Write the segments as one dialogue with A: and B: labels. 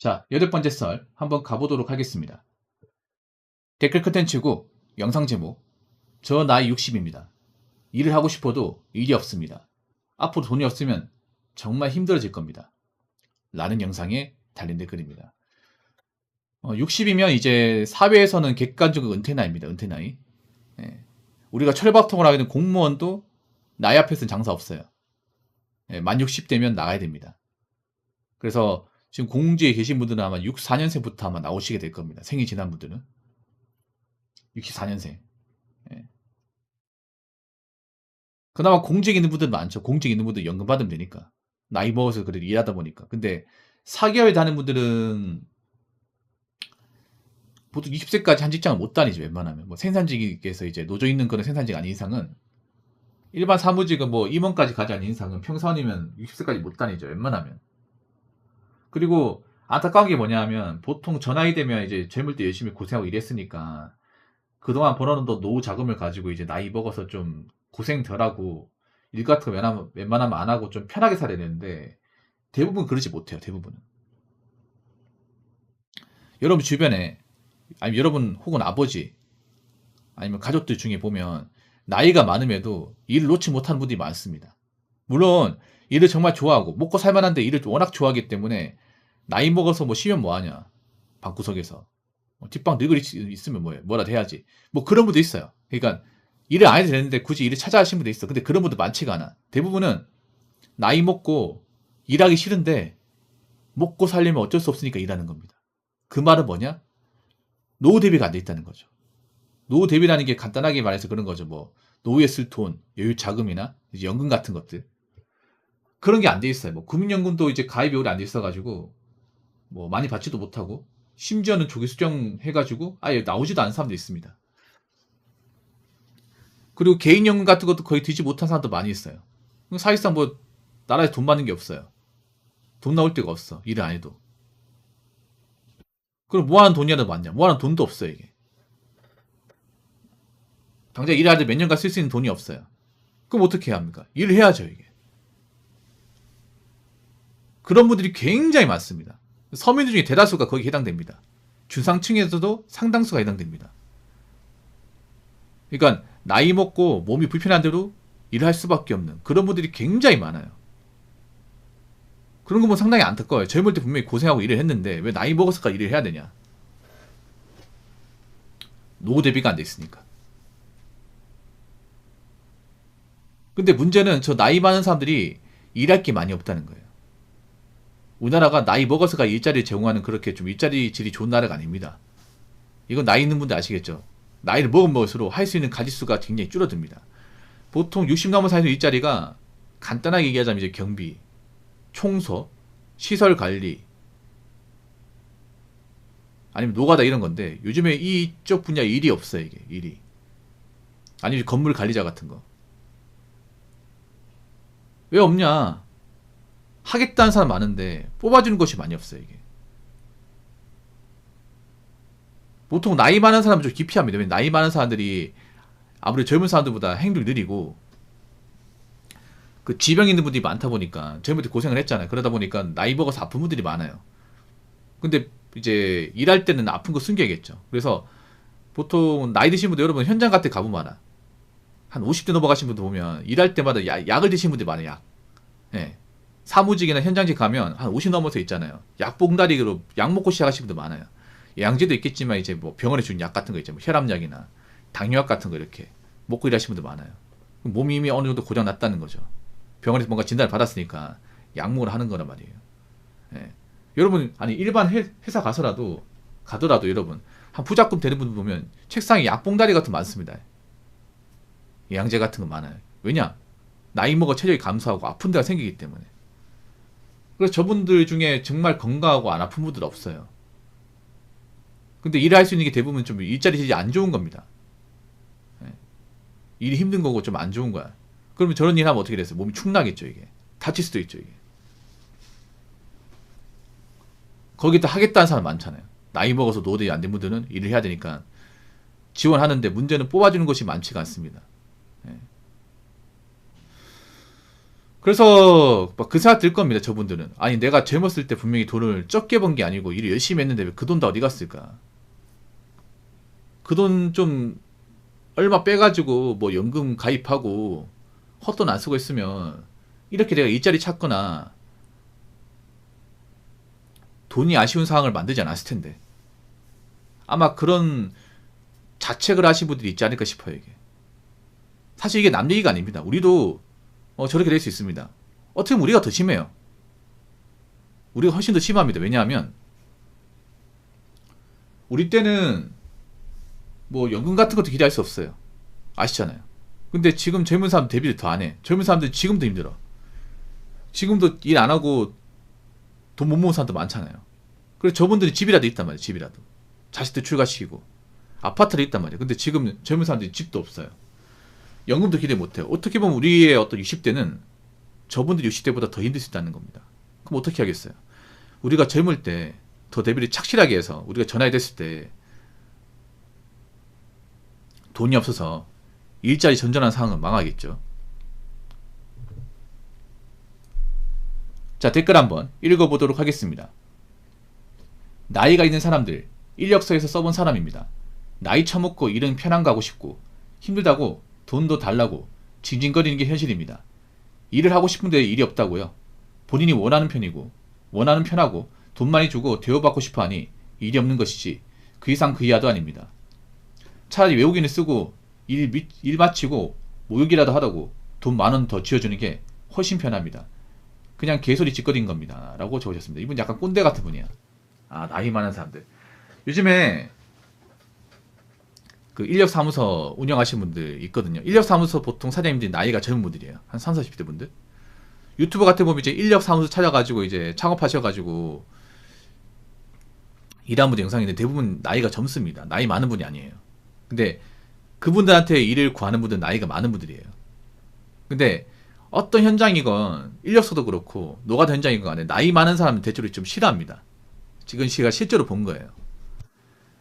A: 자, 8번째 썰 한번 가보도록 하겠습니다. 댓글 컨텐츠고 영상 제목 저 나이 60입니다. 일을 하고 싶어도 일이 없습니다. 앞으로 돈이 없으면 정말 힘들어질 겁니다. 라는 영상에 달린 댓글입니다. 60이면 이제 사회에서는 객관적인 은퇴 나이입니다. 은퇴 나이. 예. 우리가 철밥통을 하게 된 공무원도 나이 앞에서는 장사 없어요. 예, 만 60되면 나가야 됩니다. 그래서 지금 공직에 계신 분들은 아마 64년생부터 아마 나오시게 될 겁니다. 생이 지난 분들은. 64년생. 예. 그나마 공직에 있는 분들 많죠. 공직에 있는 분들 연금 받으면 되니까. 나이 먹어서 그래도 일하다 보니까. 근데 사기업에 다니는 분들은 보통 20세까지 한 직장을 못 다니죠. 웬만하면. 뭐 생산직에서 이제 노조 있는 그런 생산직 아닌 이상은 일반 사무직은 뭐 임원까지 가지 않는 이상은 평사원이면 60세까지 못 다니죠. 웬만하면. 그리고 안타까운 게 뭐냐 하면 보통 저 나이 되면 이제 젊을 때 열심히 고생하고 일했으니까 그동안 벌어놓은 노후 자금을 가지고 이제 나이 먹어서 좀 고생 덜하고 일 같은 거 웬만하면 안 하고 좀 편하게 살아야 되는데 대부분 그러지 못해요. 대부분은. 여러분 주변에 아니면 여러분 혹은 아버지 아니면 가족들 중에 보면 나이가 많음에도 일을 놓지 못하는 분들이 많습니다. 물론 일을 정말 좋아하고 먹고 살만한데 일을 워낙 좋아하기 때문에 나이 먹어서 뭐 쉬면 뭐하냐 방구석에서 뒷방 늙을 있으면 뭐라도 해야지 뭐 그런 분도 있어요. 그러니까 일을 안 해도 되는데 굳이 일을 찾아 하시는 분도 있어. 근데 그런 분들 많지가 않아. 대부분은 나이 먹고 일하기 싫은데 먹고 살려면 어쩔 수 없으니까 일하는 겁니다. 그 말은 뭐냐? 노후 대비가 안 돼 있다는 거죠. 노후 대비라는 게 간단하게 말해서 그런 거죠. 뭐 노후에 쓸 돈, 여유 자금이나 이제 연금 같은 것들 그런 게 안 돼 있어요. 뭐 국민연금도 이제 가입이 오래 안 돼 있어가지고 뭐 많이 받지도 못하고 심지어는 조기 수정해가지고 아예 나오지도 않은 사람도 있습니다. 그리고 개인연금 같은 것도 거의 들지 못한 사람도 많이 있어요. 사실상 뭐 나라에 돈 받는 게 없어요. 돈 나올 데가 없어. 일을 안 해도. 그럼 뭐하는 돈이라도 많냐? 뭐하는 돈도 없어요 이게. 당장 일을 하는데 몇 년간 쓸 수 있는 돈이 없어요. 그럼 어떻게 해야 합니까? 일을 해야죠 이게. 그런 분들이 굉장히 많습니다. 서민들 중에 대다수가 거기에 해당됩니다. 중상층에서도 상당수가 해당됩니다. 그러니까 나이 먹고 몸이 불편한 대로 일을 할 수밖에 없는 그런 분들이 굉장히 많아요. 그런 거 보면 상당히 안타까워요. 젊을 때 분명히 고생하고 일을 했는데 왜 나이 먹어서까지 일을 해야 되냐. 노후 대비가 안 돼 있으니까. 근데 문제는 저 나이 많은 사람들이 일할 게 많이 없다는 거예요. 우리나라가 나이 먹어서가 일자리를 제공하는 그렇게 좀 일자리 질이 좋은 나라가 아닙니다. 이건 나이 있는 분들 아시겠죠? 나이를 먹으면 먹을수록 할 수 있는 가짓수가 굉장히 줄어듭니다. 보통 60 넘은 사이에서 일자리가 간단하게 얘기하자면 이제 경비, 청소, 시설 관리, 아니면 노가다 이런 건데 요즘에 이쪽 분야 일이 없어요 이게 일이. 아니면 건물 관리자 같은 거. 왜 없냐? 하겠다는 사람 많은데 뽑아주는 것이 많이 없어요 이게. 보통 나이 많은 사람은 좀 기피합니다. 왜냐면 나이 많은 사람들이 아무래도 젊은 사람들보다 행동이 느리고 그 지병 있는 분들이 많다 보니까 젊을 때 고생을 했잖아요. 그러다 보니까 나이 먹어서 아픈 분들이 많아요. 근데 이제 일할 때는 아픈 거 숨겨야겠죠. 그래서 보통 나이 드신 분들 여러분 현장 같은 데 가보면 알아. 한 50대 넘어가신 분들 보면 일할 때마다 약을 드시는 분들이 많아요. 약. 예. 사무직이나 현장직 가면 한 50 넘어서 있잖아요. 약 봉다리로 약 먹고 시작하시는 분들 많아요. 양제도 있겠지만 이제 뭐 병원에 주는 약 같은 거 있죠. 뭐 혈압약이나 당뇨약 같은 거 이렇게 먹고 일하시는 분들 많아요. 몸이 이미 어느 정도 고장 났다는 거죠. 병원에서 뭔가 진단을 받았으니까 약물을 하는 거란 말이에요. 예. 여러분 아니 일반 회사 가더라도 여러분 한 부작금 되는 분들 보면 책상에 약봉다리 같은 거 많습니다. 양제 같은 거 많아요. 왜냐? 나이 먹어 체력이 감소하고 아픈 데가 생기기 때문에. 그래서 저분들 중에 정말 건강하고 안 아픈 분들 없어요. 근데 일을 할 수 있는 게 대부분 좀 일자리 질이 안 좋은 겁니다. 예. 일이 힘든 거고 좀 안 좋은 거야. 그러면 저런 일 하면 어떻게 됐어요? 몸이 축나겠죠 이게. 다칠 수도 있죠 이게. 거기다 하겠다는 사람 많잖아요. 나이 먹어서 노후대비 안 된 분들은 일을 해야 되니까 지원하는데 문제는 뽑아주는 것이 많지가 않습니다. 예. 그래서 막 그 생각 들 겁니다. 저분들은. 아니 내가 젊었을 때 분명히 돈을 적게 번 게 아니고 일을 열심히 했는데 왜 그 돈 다 어디 갔을까? 그 돈 좀 얼마 빼가지고 뭐 연금 가입하고 헛돈 안 쓰고 있으면 이렇게 내가 일자리 찾거나 돈이 아쉬운 상황을 만들지 않았을 텐데. 아마 그런 자책을 하신 분들이 있지 않을까 싶어요. 이게 사실 이게 남 얘기가 아닙니다. 우리도 저렇게 될 수 있습니다. 어떻게 보면 우리가 더 심해요. 우리가 훨씬 더 심합니다. 왜냐하면 우리 때는 뭐 연금 같은 것도 기대할 수 없어요. 아시잖아요. 근데 지금 젊은 사람 대비를 더 안 해. 젊은 사람들 지금도 힘들어. 지금도 일 안 하고 돈 못 모은 사람도 많잖아요. 그래서 저분들이 집이라도 있단 말이에요. 집이라도. 자식들 출가시키고 아파트를 있단 말이에요. 근데 지금 젊은 사람들이 집도 없어요. 연금도 기대 못해요. 어떻게 보면 우리의 어떤 60대는 저분들이 60대보다 더 힘들 수 있다는 겁니다. 그럼 어떻게 하겠어요? 우리가 젊을 때 더 대비를 착실하게 해서 우리가 전화해 됐을 때 돈이 없어서 일자리 전전한 상황은 망하겠죠. 자, 댓글 한번 읽어보도록 하겠습니다. 나이가 있는 사람들, 인력서에서 써본 사람입니다. 나이 처먹고 일은 편한 가고 싶고 힘들다고 돈도 달라고 징징거리는 게 현실입니다. 일을 하고 싶은데 일이 없다고요. 본인이 원하는 편이고 원하는 편하고 돈 많이 주고 대우받고 싶어하니 일이 없는 것이지 그 이상 그 이하도 아닙니다. 차라리 외국인을 쓰고 일 마치고 모욕이라도 하다고 돈 10,000원 더 쥐어주는 게 훨씬 편합니다. 그냥 개소리 짓거린 겁니다. 라고 적으셨습니다. 이분 약간 꼰대 같은 분이야. 아, 나이 많은 사람들. 요즘에 그 인력사무소 운영하시는 분들 있거든요. 인력사무소 보통 사장님들이 나이가 젊은 분들이에요. 한 30, 40대 분들. 유튜브 같은 거 보면 이제 인력사무소 찾아가지고 이제 창업하셔가지고 일하는 분들 영상인데 대부분 나이가 젊습니다. 나이 많은 분이 아니에요. 근데 그분들한테 일을 구하는 분들은 나이가 많은 분들이에요. 근데 어떤 현장이건 인력서도 그렇고 노가다 현장이건 간에 나이 많은 사람은 대체로 좀 싫어합니다. 지금 제가 실제로 본 거예요.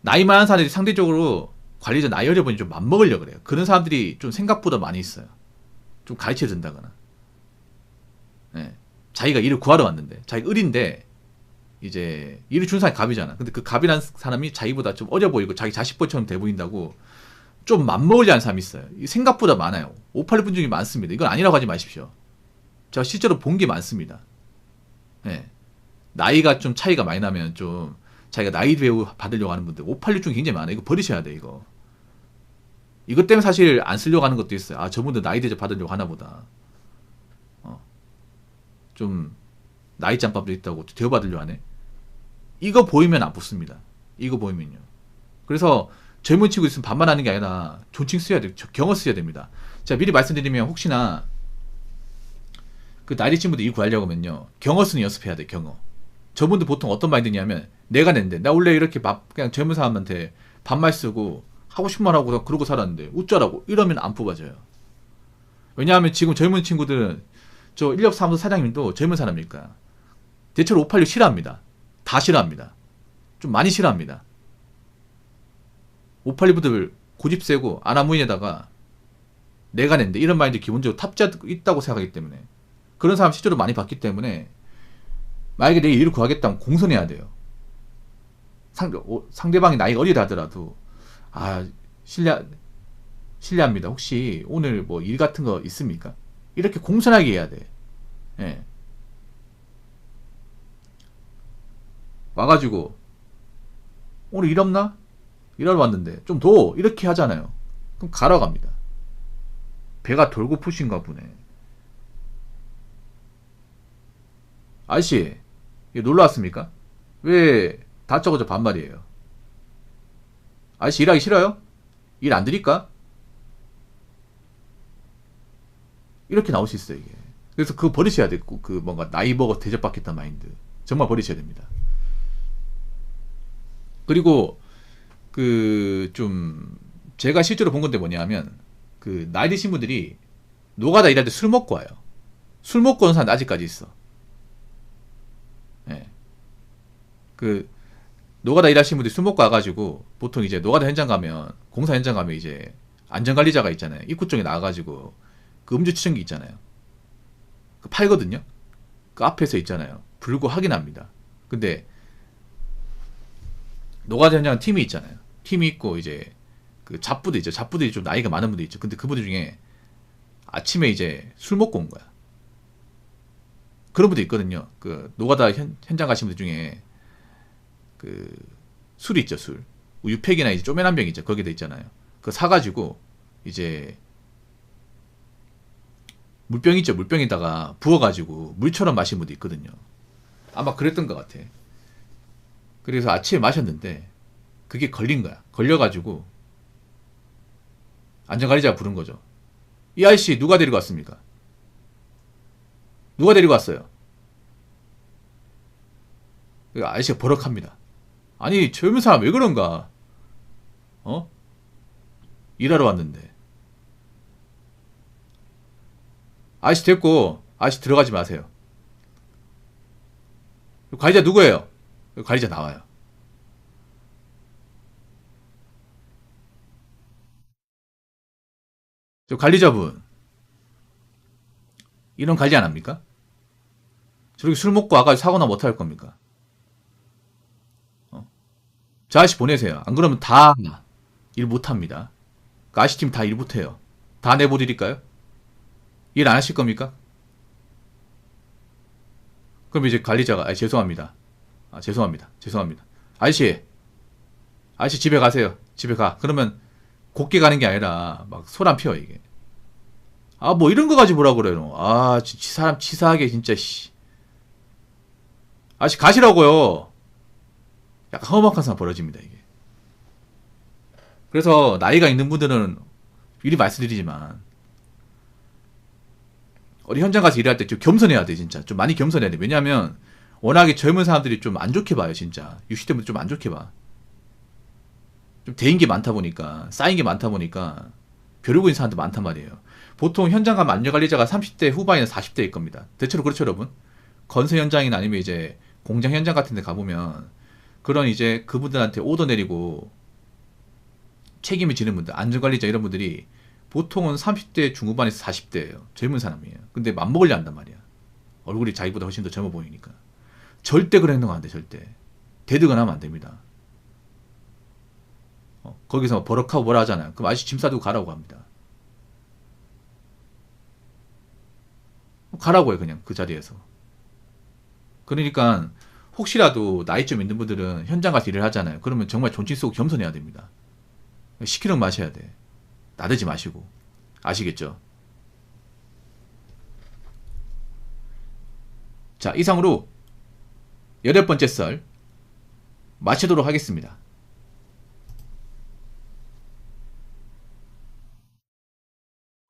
A: 나이 많은 사람들이 상대적으로 관리자 나이 어려 보니 좀 맘먹으려고 그래요. 그런 사람들이 좀 생각보다 많이 있어요. 좀 가르쳐 준다거나. 네. 자기가 일을 구하러 왔는데 자기가 을인데 이제 일을 준 사람이 갑이잖아. 근데 그 갑이라는 사람이 자기보다 좀 어려 보이고 자기 자식보처럼 돼 보인다고 좀 맘먹으려 하는 사람이 있어요. 생각보다 많아요. 586분 중에 많습니다. 이건 아니라고 하지 마십시오. 제가 실제로 본 게 많습니다. 네. 나이가 좀 차이가 많이 나면 좀 자기가 나이 배우 받으려고 하는 분들 586 중에 굉장히 많아요. 이거 버리셔야 돼. 이거 때문에 사실 안 쓰려고 하는 것도 있어요. 아, 저분들 나이 대접 받으려고 하나 보다. 좀 나이 짬밥도 있다고 대우받으려고 하네. 이거 보이면 안 붙습니다. 이거 보이면요. 그래서 젊은 친구 있으면 반말하는 게 아니라 존칭 써야 돼요. 경어 써야 됩니다. 제가 미리 말씀드리면 혹시나 그 나이 친구들 일 구하려고 하면요. 경어 쓰는 연습해야 돼. 경어. 저분들 보통 어떤 마인드냐면 내가 낸데 나 원래 이렇게 그냥 젊은 사람한테 반말 쓰고 하고 싶은 말 하고 그러고 살았는데 어쩌라고 이러면 안 뽑아져요. 왜냐하면 지금 젊은 친구들은 저 인력사무소 사장님도 젊은 사람일까 대체로 586 싫어합니다. 다 싫어합니다. 좀 많이 싫어합니다. 586분들 고집 세고 아나무인에다가 내가 낸데 이런 마인드 기본적으로 탑재하고 있다고 생각하기 때문에 그런 사람 실제로 많이 봤기 때문에 만약에 내 일을 구하겠다면 공손해야 돼요. 상대방이 나이가 어리다 하더라도 실례합니다. 혹시 오늘 뭐 일 같은 거 있습니까? 이렇게 공손하게 해야 돼. 예. 와가지고 오늘 일 없나? 일하러 왔는데 좀 더 이렇게 하잖아요. 그럼 가러 갑니다. 배가 돌고 푸신가 보네. 아저씨 놀러 왔습니까? 왜 다짜고짜 반말이에요? 아저씨 일하기 싫어요? 일 안 드릴까? 이렇게 나올 수 있어요. 이게. 그래서 그거 버리셔야 되고 그 뭔가 나이 먹어 대접받겠다 마인드 정말 버리셔야 됩니다. 그리고 그 좀 제가 실제로 본 건데 뭐냐면 그 나이 드신 분들이 노가다 일할 때 술 먹고 와요. 술 먹고 오는 사람 아직까지 있어. 예. 그 노가다 일하시는 분들이 술 먹고 와가지고 보통 이제 노가다 현장 가면 공사 현장 가면 이제 안전관리자가 있잖아요. 입구 쪽에 나와가지고 그 음주 추천기 있잖아요. 팔거든요. 그 앞에서 있잖아요. 불고 확인합니다. 근데 노가다 현장 팀이 있잖아요. 팀이 있고 이제 그 잡부도 있죠. 잡부들이 좀 나이가 많은 분들 있죠. 근데 그분들 중에 아침에 이제 술 먹고 온 거야. 그런 분도 있거든요. 그 노가다 현장 가신 분들 중에 그 술 있죠, 술. 우유팩이나 이제 쪼매난 병 있죠. 거기다 있잖아요. 그거 사가지고 이제 물병 있죠. 물병에다가 부어가지고 물처럼 마신 분도 있거든요. 아마 그랬던 것 같아. 그래서 아침에 마셨는데 그게 걸린 거야. 걸려가지고 안전관리자가 부른 거죠. 이 아저씨 누가 데리고 왔습니까? 누가 데리고 왔어요? 아저씨가 버럭합니다. 아니 젊은 사람 왜 그런가? 어? 일하러 왔는데. 아저씨 됐고 아저씨 들어가지 마세요. 관리자 누구예요? 관리자 나와요. 저 관리자분 이런 관리 안 합니까? 저렇게 술 먹고 와가지고 사고 나면 어떡할 겁니까? 어? 저 아저씨 보내세요. 안 그러면 다 일 못합니다. 그 아저씨 팀 다 일 못해요. 다 내보드릴까요? 일 안 하실 겁니까? 그럼 이제 관리자가 죄송합니다. 죄송합니다. 죄송합니다. 아저씨 집에 가세요. 집에 가. 그러면 곱게 가는 게 아니라 막 소란 피워 이게. 뭐 이런 거 가지고 뭐라 그래요. 사람 치사하게 진짜 씨. 아저씨 가시라고요. 약간 험악한 상황 벌어집니다 이게. 그래서 나이가 있는 분들은 미리 말씀드리지만 어디 현장 가서 일할 때 좀 겸손해야 돼 진짜. 좀 많이 겸손해야 돼. 왜냐하면 워낙에 젊은 사람들이 좀 안 좋게 봐요 진짜. 60대 분들 좀 안 좋게 봐. 좀 대인 게 많다 보니까 쌓인 게 많다 보니까 벼르고 있는 사람도 많단 말이에요. 보통 현장 가면 안전관리자가 30대 후반이나 40대일 겁니다. 대체로 그렇죠 여러분. 건설 현장이나 아니면 이제 공장 현장 같은 데 가보면 그런 이제 그분들한테 오더 내리고 책임을 지는 분들, 안전관리자 이런 분들이 보통은 30대 중후반에서 40대예요. 젊은 사람이에요. 근데 맘먹으려 한단 말이야. 얼굴이 자기보다 훨씬 더 젊어 보이니까. 절대 그런 행동 안 돼, 절대. 대드건 하면 안 됩니다. 거기서 버럭하고 뭐라 하잖아요. 그럼 아저씨 짐 싸두고 가라고 합니다. 가라고 해, 그냥 그 자리에서. 그러니까 혹시라도 나이 좀 있는 분들은 현장 가서 일을 하잖아요. 그러면 정말 존칭 쓰고 겸손해야 됩니다. 시키는 마셔야 돼. 나대지 마시고. 아시겠죠? 자, 이상으로 8번째 썰 마치도록 하겠습니다.